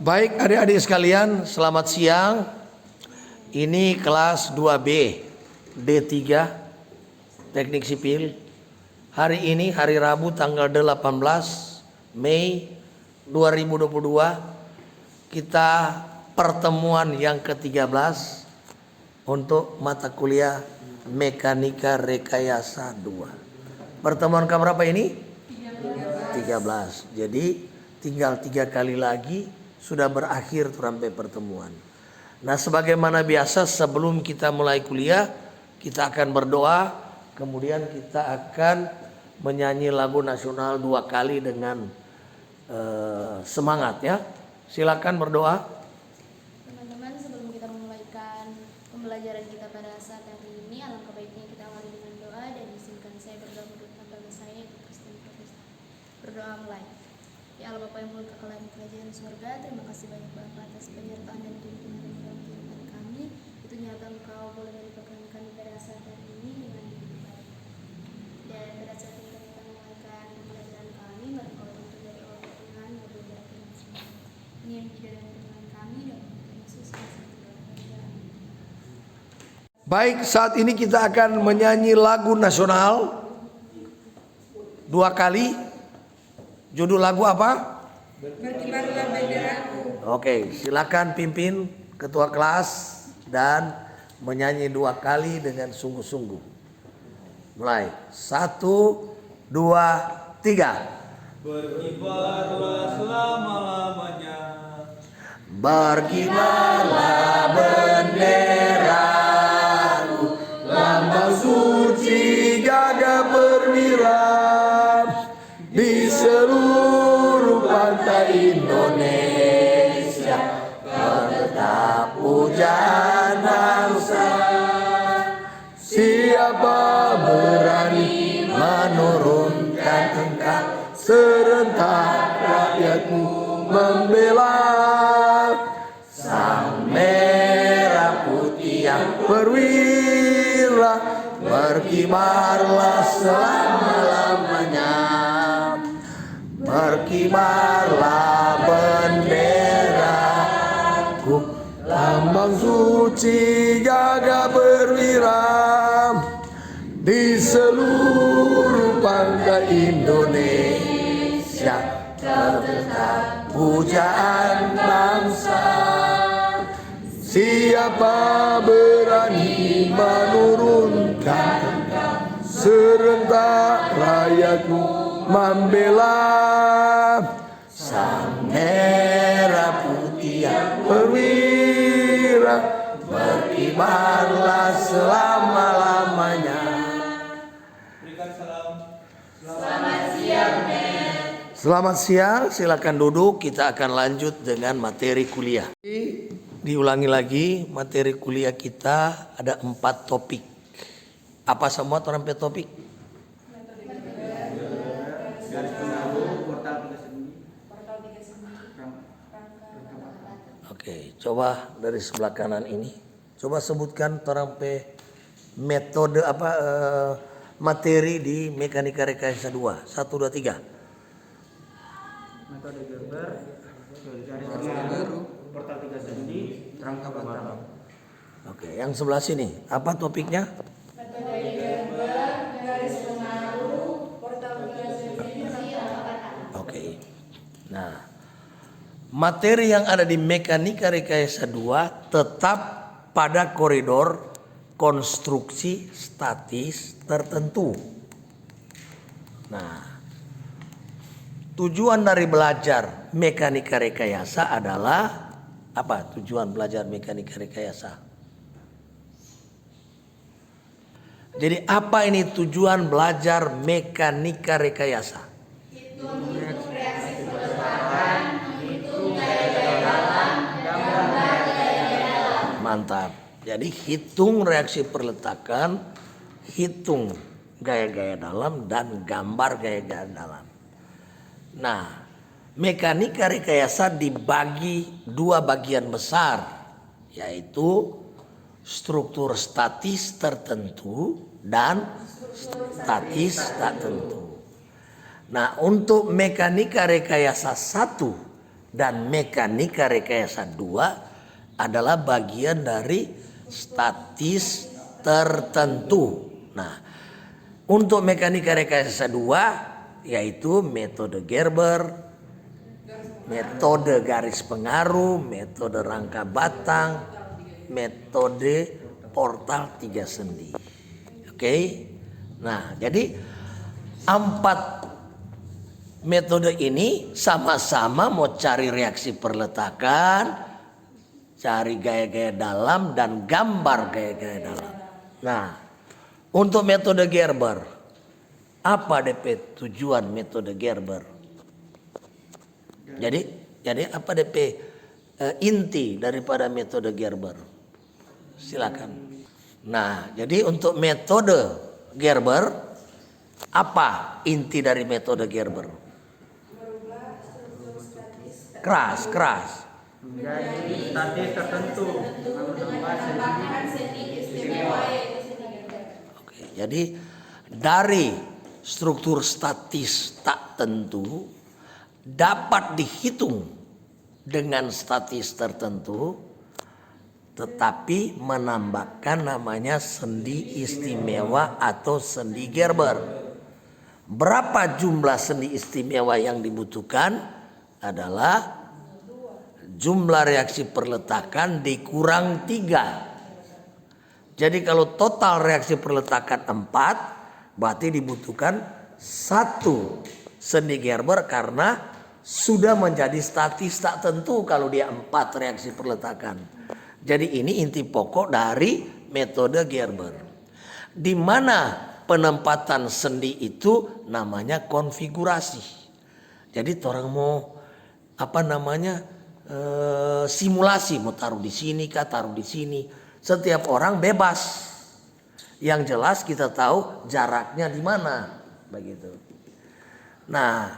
Baik adik-adik sekalian, selamat siang. Ini kelas 2B D3 Teknik Sipil. Hari ini hari Rabu tanggal 18 Mei 2022. Kita pertemuan yang ke-13 untuk mata kuliah Mekanika Rekayasa 2. Pertemuan keberapa ini? 13. Jadi tinggal 3 kali lagi sudah berakhir sampai pertemuan. Nah, sebagaimana biasa sebelum kita mulai kuliah, kita akan berdoa, kemudian kita akan menyanyi lagu nasional 2 kali dengan semangat ya. Silakan berdoa. Teman-teman, sebelum kita memulaikan pembelajaran kita pada saat hari ini, alangkah baiknya kita awali dengan doa dan izinkan saya berdoa menurut agama saya, Kristen Protestan. Berdoa mulai. Ya Allah Bapa yang mulia kekal di kerajaan surga, terima kasih banyak Bapa atas penyertaan dan tuntunan dalam kehidupan kami. Itu nyata Engkau boleh melibatkan kami pada saat hari ini dengan hidup baik. Dan pada saat ini kami akan memulaikan pembelajaran kami, mari Engkau tuntun dari Allah Tuhan, mobil dan firman semua. Ini yang tidak dalam firman kami dan Yesus Kristus. Baik, saat ini kita akan menyanyi lagu nasional 2 kali. Judul lagu apa? Berkibarlah benderaku. Oke, silakan pimpin ketua kelas dan menyanyi 2 kali dengan sungguh-sungguh. Mulai 1, 2, 3. Berkibarlah selama-lamanya. Berkibarlah benderaku, lambang suci gagah perwira di seluruh pantai Indonesia. Kau tetap pujaan bangsa. Siapa berani menurunkan engkau, serentak rakyatmu membela. Sang merah putih yang perwira, berkibarlah selama-lamanya. Berkibarlah benderaku, lambang suci gagah perwira di seluruh pantai Indonesia. Tetap pujaan bangsa. Siapa berani menurunkan engkau, serentak rakyatmu membela. Sang merah putih yang perwira, berkibarlah selama-lamanya. Berikan salam. Selamat siang, silakan duduk. Kita akan lanjut dengan materi kuliah. Diulangi lagi, materi kuliah kita ada 4 topik. Apa semua sampai topik? Garis pengaruh, portal 3 sendi. Oke, coba dari sebelah kanan ini. Coba sebutkan sampai metode materi di Mekanika Rekayasa 2. 1, 2, 3. Metode Gerber, garis pengaruh, portal 3 sendi, rangka batang. Oke, yang sebelah sini, apa topiknya? Oke. Nah, materi yang ada di Mekanika Rekayasa 2 tetap pada koridor konstruksi statis tertentu. Nah, tujuan dari belajar Mekanika Rekayasa adalah apa? Tujuan belajar Mekanika Rekayasa. Jadi apa ini tujuan belajar Mekanika Rekayasa? Mantap. Jadi hitung reaksi perletakan, hitung gaya-gaya dalam dan gambar gaya-gaya dalam. Nah, Mekanika Rekayasa dibagi 2 bagian besar, yaitu struktur statis tertentu dan statis tak tentu. Nah, untuk Mekanika Rekayasa 1 dan mekanika rekayasa 2 adalah bagian dari statis tertentu. Nah, untuk mekanika rekayasa 2 yaitu metode Gerber, metode garis pengaruh, metode rangka batang, metode portal 3 sendi. Oke. Nah, jadi 4 metode ini sama-sama mau cari reaksi perletakan, cari gaya-gaya dalam dan gambar gaya-gaya dalam. Nah, untuk metode Gerber, apa DP tujuan metode Gerber? Jadi apa DP inti daripada metode Gerber? Silakan. Nah, jadi untuk metode Gerber, apa inti dari metode Gerber? Keras. Menjadi statis tertentu menambah sendi istimewa. Oke, jadi dari struktur statis tak tentu dapat dihitung dengan statis tertentu, tetapi menambahkan namanya sendi istimewa atau sendi Gerber. Berapa jumlah sendi istimewa yang dibutuhkan adalah jumlah reaksi perletakan dikurang 3. Jadi kalau total reaksi perletakan 4, berarti dibutuhkan 1 sendi Gerber karena sudah menjadi statis tak tentu kalau dia 4 reaksi perletakan. Jadi ini inti pokok dari metode Gerber. Di mana penempatan sendi itu namanya konfigurasi. Jadi orang mau simulasi, mau taruh di sini kah, taruh di sini. Setiap orang bebas. Yang jelas kita tahu jaraknya di mana, begitu. Nah,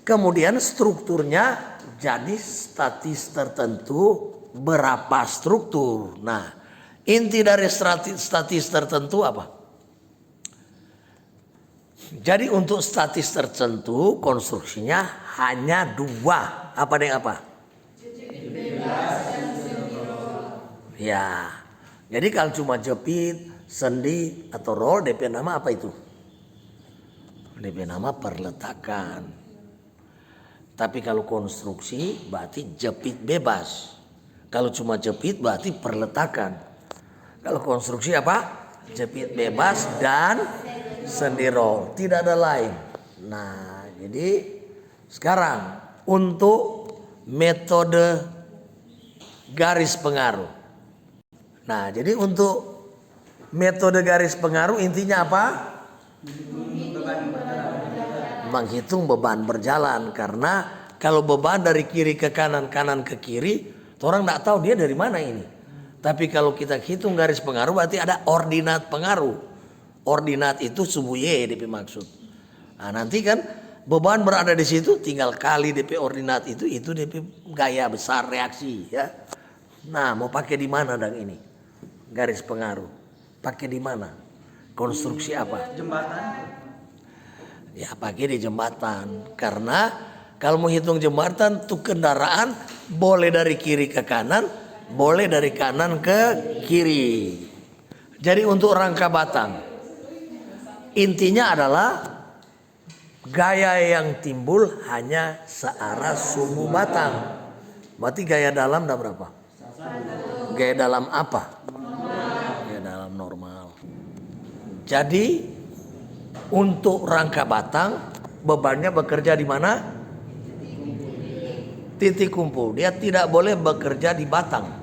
kemudian strukturnya jadi statis tertentu. Berapa struktur? Nah, inti dari statis tertentu apa? Jadi untuk statis tertentu konstruksinya hanya 2. Apa dengan apa? Ya. Jadi kalau cuma jepit, sendi atau roll, DP nama apa itu? DP nama perletakan. Tapi kalau konstruksi berarti jepit bebas. Kalau cuma jepit berarti perletakan. Kalau konstruksi apa? Jepit bebas dan sendi roll. Tidak ada lain. Nah, jadi sekarang untuk metode garis pengaruh. Nah, jadi untuk metode garis pengaruh intinya apa? Menghitung beban berjalan. Karena kalau beban dari kiri ke kanan, kanan ke kiri, orang tidak tahu dia dari mana ini. Tapi kalau kita hitung garis pengaruh berarti ada ordinat pengaruh. Ordinat itu subu Y DP maksud. Nah, nanti kan beban berada di situ tinggal kali DP ordinat itu DP gaya besar reaksi ya. Nah, mau pakai di mana dang ini? Garis pengaruh. Pakai di mana? Konstruksi apa? Jembatan. Ya, pakai di jembatan. Karena kalau mau hitung jembatan tuh kendaraan boleh dari kiri ke kanan, boleh dari kanan ke kiri. Jadi untuk rangka batang, intinya adalah gaya yang timbul hanya searah sumu batang. Berarti gaya dalam ada berapa? Gaya dalam apa? Gaya dalam normal. Jadi untuk rangka batang bebannya bekerja di mana? Titik kumpul. Dia tidak boleh bekerja di batang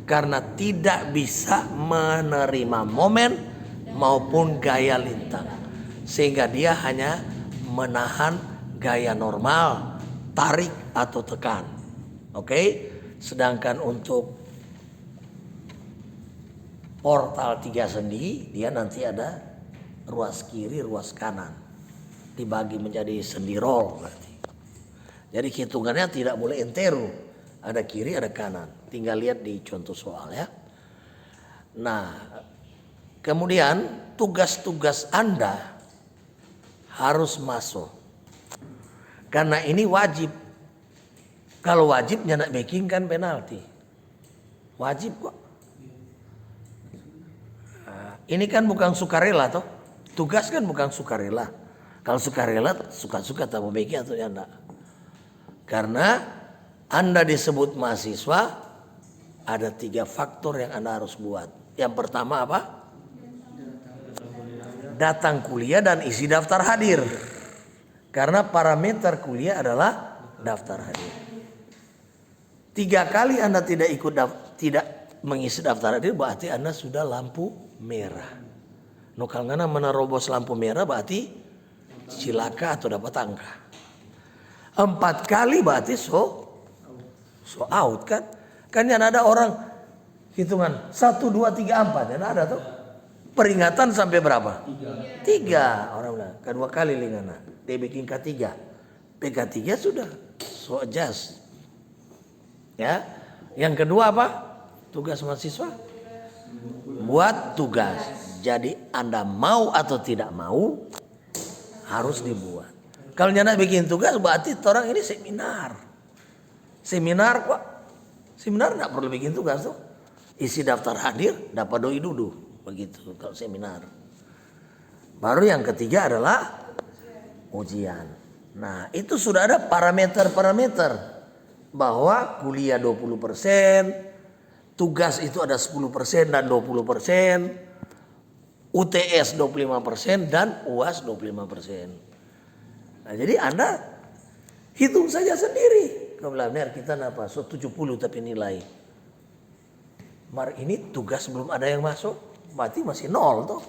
karena tidak bisa menerima momen maupun gaya lintang, sehingga dia hanya menahan gaya normal, tarik atau tekan. Oke? Sedangkan untuk portal 3 sendi dia nanti ada ruas kiri, ruas kanan, dibagi menjadi sendi roll berarti. Jadi hitungannya tidak boleh entero. Ada kiri, ada kanan. Tinggal lihat di contoh soal ya. Nah, kemudian tugas-tugas Anda harus masuk. Karena ini wajib. Kalau wajib nyanak backing kan penalti. Wajib kok. Nah, ini kan bukan sukarela toh. Tugas kan bukan sukarela. Kalau sukarela suka-suka tak mau backing atau nyanak. Karena Anda disebut mahasiswa, ada 3 faktor yang Anda harus buat. Yang pertama apa? Datang kuliah dan isi daftar hadir. Karena parameter kuliah adalah daftar hadir. 3 kali Anda tidak mengisi daftar hadir, berarti Anda sudah lampu merah. No kalau menerobos lampu merah berarti cilaka atau dapat angka. 4 kali berarti so out kan? Kan yang ada orang hitungan 1, 2, 3, 4 yang ada tuh. Peringatan sampai berapa? 3 orang bilang. Kedua kali lingana. Dia bikin K3. PK3 sudah so adjust. Ya. Yang kedua apa? Tugas mahasiswa. Buat tugas. Jadi Anda mau atau tidak mau harus dibuat. Kalau nyana bikin tugas berarti orang ini seminar. Seminar kok. Seminar enggak perlu bikin tugas tuh. Isi daftar hadir, dapat doi dudu. Begitu kalau seminar. Baru yang ketiga adalah ujian. Nah, itu sudah ada parameter-parameter bahwa kuliah 20%, tugas itu ada 10% dan 20%, UTS 25% dan UAS 25%. Nah, jadi Anda hitung saja sendiri. Kalau benar kita apa? So 70 tapi nilai. Mar ini tugas belum ada yang masuk, berarti masih 0 toh.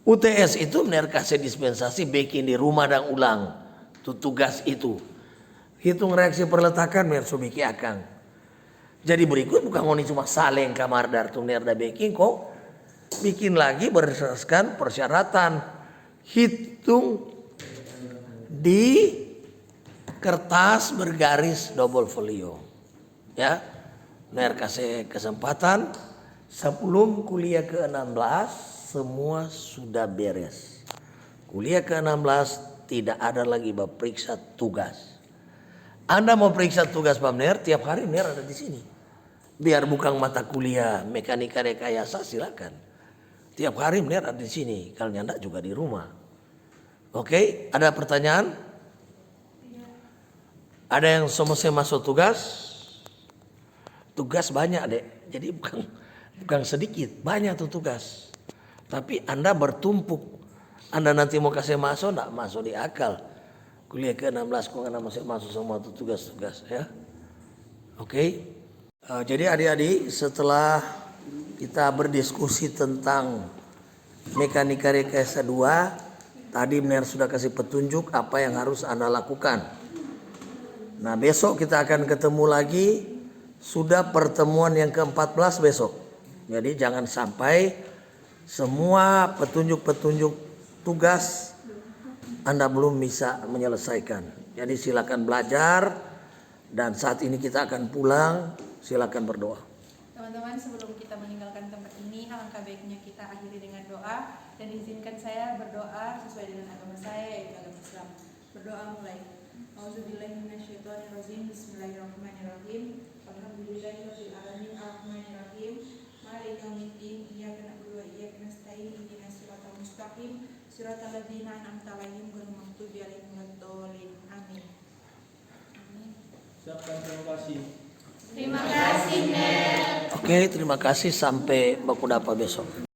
UTS itu benar kasih dispensasi bikin di rumah dan ulang. Itu tugas itu. Hitung reaksi perletakan benar so bikin akang. Jadi berikut bukan ngoni cuma saleng kamar dartung nerda baking kok. Bikin lagi berdasarkan persyaratan. Hitung di kertas bergaris double folio. Ya. Ner kasih kesempatan sebelum kuliah ke-16 semua sudah beres. Kuliah ke-16 tidak ada lagi periksa tugas. Anda mau periksa tugas Pak Ner, tiap hari Ner ada di sini. Biar bukan mata kuliah mekanika rekayasa silakan. Tiap hari Ner ada di sini. Kalau nyanda juga di rumah. Oke, ada pertanyaan? Ada yang selesai masuk tugas? Tugas banyak dek. Jadi bukan sedikit, banyak tuh tugas. Tapi Anda bertumpuk. Anda nanti mau kasih masuk, enggak masuk di akal. Kuliah ke-16 kok Anda masuk semua tuh tugas-tugas ya. Oke. Jadi adik-adik setelah kita berdiskusi tentang mekanika rekayasa 2, tadi benar sudah kasih petunjuk apa yang harus Anda lakukan. Nah besok kita akan ketemu lagi, sudah pertemuan yang ke-14 besok. Jadi jangan sampai semua petunjuk-petunjuk tugas Anda belum bisa menyelesaikan. Jadi silakan belajar dan saat ini kita akan pulang, silakan berdoa. Teman-teman, sebelum kita meninggalkan tempat ini, alangkah baiknya kita akhiri dengan doa dan izinkan saya berdoa sesuai dengan agama saya yaitu agama Islam. Berdoa mulai. Auzubillahiminasyaitonirrajim. Bismillahirrahmanirrahim. Alhamdulillahirabbil alamin arrahmanirrahim. Maliki yaumiddin. Iyyaka na'budu wa iyyaka nasta'in. Ihdinas siratal mustaqim. Siratal ladzina an'amta 'alaihim ghairil maghdubi 'alaihim waladdallin. Amin. Siapkan terima kasih. Terima kasih, Ner. Oke, terima kasih sampai baku dapat besok.